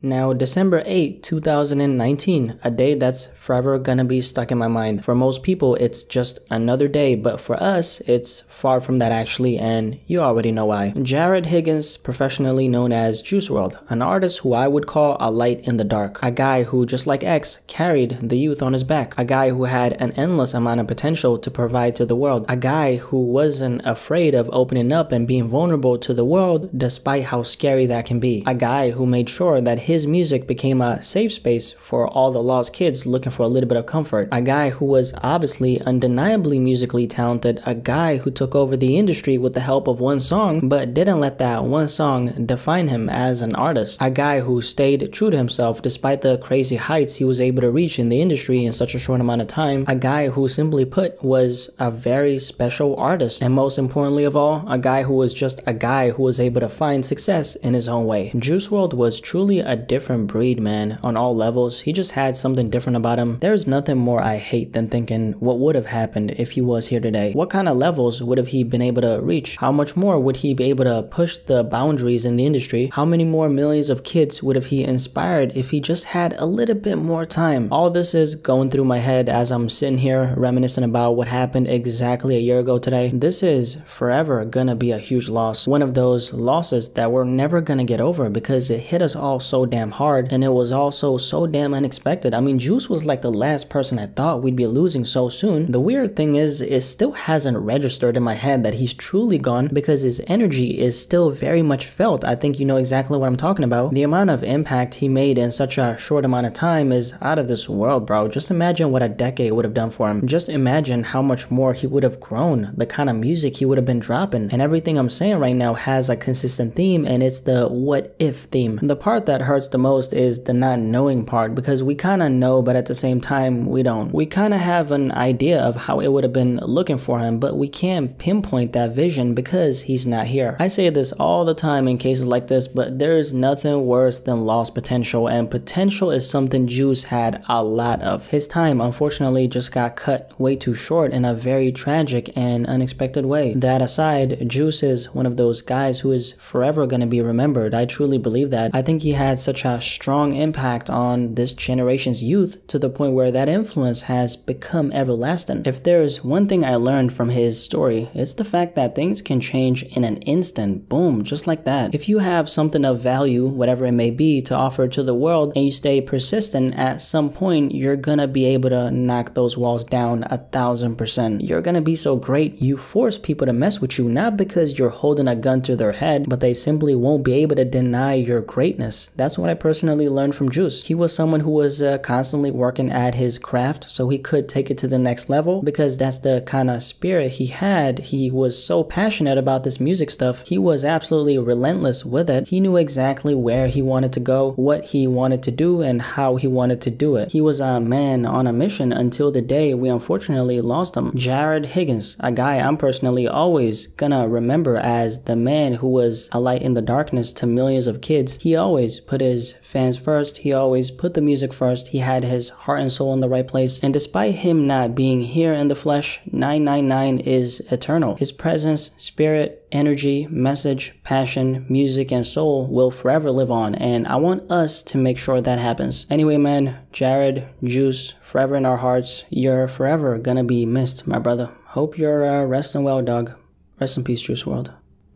Now, December 8, 2019, a day that's forever gonna be stuck in my mind. For most people, it's just another day, but for us, it's far from that actually, and you already know why. Jared Higgins, professionally known as Juice WRLD, an artist who I would call a light in the dark. A guy who, just like X, carried the youth on his back. A guy who had an endless amount of potential to provide to the world. A guy who wasn't afraid of opening up and being vulnerable to the world, despite how scary that can be. A guy who made sure that his music became a safe space for all the lost kids looking for a little bit of comfort. A guy who was obviously undeniably musically talented. A guy who took over the industry with the help of one song, but didn't let that one song define him as an artist. A guy who stayed true to himself despite the crazy heights he was able to reach in the industry in such a short amount of time. A guy who, simply put, was a very special artist. And most importantly of all, a guy who was just a guy who was able to find success in his own way. Juice WRLD was truly a different breed, man, on all levels. He just had something different about him. There's nothing more I hate than thinking what would have happened if he was here today. What kind of levels would have he been able to reach? How much more would he be able to push the boundaries in the industry? How many more millions of kids would have he inspired if he just had a little bit more time? All this is going through my head as I'm sitting here reminiscing about what happened exactly a year ago today. This is forever gonna be a huge loss. One of those losses that we're never gonna get over because it hit us all so damn hard, and it was also so damn unexpected. I mean, Juice was like the last person I thought we'd be losing so soon. The weird thing is, it still hasn't registered in my head that he's truly gone because his energy is still very much felt. I think you know exactly what I'm talking about. The amount of impact he made in such a short amount of time is out of this world, bro. Just imagine what a decade would have done for him. Just imagine how much more he would have grown, the kind of music he would have been dropping. And everything I'm saying right now has a consistent theme, and it's the what if theme. The part that hurts the most is the not knowing part, because we kind of know, but at the same time we don't. We kind of have an idea of how it would have been looking for him, but we can't pinpoint that vision because he's not here. I say this all the time in cases like this, but there's nothing worse than lost potential, and potential is something Juice had a lot of. His time unfortunately just got cut way too short in a very tragic and unexpected way. That aside, Juice is one of those guys who is forever going to be remembered. I truly believe that. I think he had such a strong impact on this generation's youth to the point where that influence has become everlasting. If there's one thing I learned from his story, it's the fact that things can change in an instant. Boom, just like that. If you have something of value, whatever it may be, to offer to the world, and you stay persistent, at some point you're gonna be able to knock those walls down 1000%. You're gonna be so great, you force people to mess with you, not because you're holding a gun to their head, but they simply won't be able to deny your greatness. That's what I personally learned from Juice. He was someone who was constantly working at his craft so he could take it to the next level, because that's the kind of spirit he had. He was so passionate about this music stuff. He was absolutely relentless with it. He knew exactly where he wanted to go, what he wanted to do, and how he wanted to do it. He was a man on a mission until the day we unfortunately lost him. Jared Higgins, a guy I'm personally always gonna remember as the man who was a light in the darkness to millions of kids. He always put his fans first. He always put the music first. He had his heart and soul in the right place. And despite him not being here in the flesh, 999 is eternal. His presence, spirit, energy, message, passion, music, and soul will forever live on. And I want us to make sure that happens. Anyway, man, Jared, Juice, forever in our hearts. You're forever gonna be missed, my brother. Hope you're resting well, dog. Rest in peace, Juice WRLD.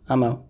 I'm out.